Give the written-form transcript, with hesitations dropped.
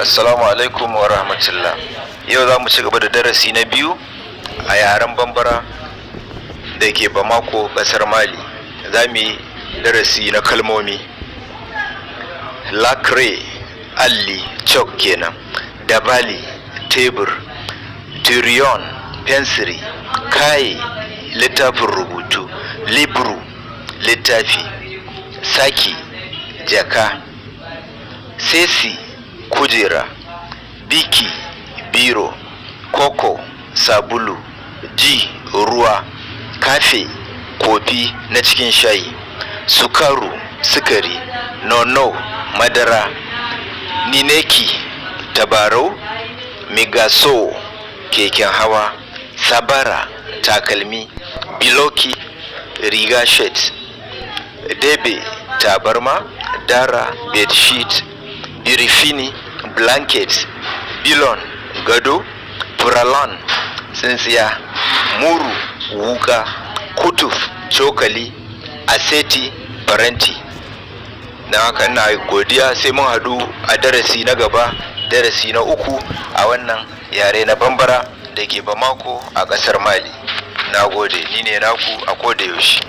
Assalamu alaikum wa rahmatullah. Yau za mu ci gaba da darasi na biyu a yaren Bambara da ke Bamako, ƙasar Mali. Za mu yi darasi na kalmomi. Lacre, alli, chalk kenan. Dabali, tebur. Turion, fensiri. Kai, littafin rubutu. Libru, littafi. Saki, jaka. Sesi, kujera. Biki, biro. Koko, sabulu. Ji, ruwa. Kafe, kofi na cikin shayi. Sukaru, sukari. Nono, madara. Nineki, tabarau. Migaso, keken hawa. Sabara, takalmi. Biloki, riga shirt. Debe, tabarma. Dara, bedsheet. Birifini, blanket. Bilon, gado. Puralon, tsintsiya. Muru, wuka. Kutuf, cokali. Aseti, faranti. Na haka ina godiya, sai mun haɗu a darasi na gaba, darasi na 3 a wannan yare na Bambara da ke Bamako a ƙasar Mali. Na gode, ni ne naku a koda yaushe.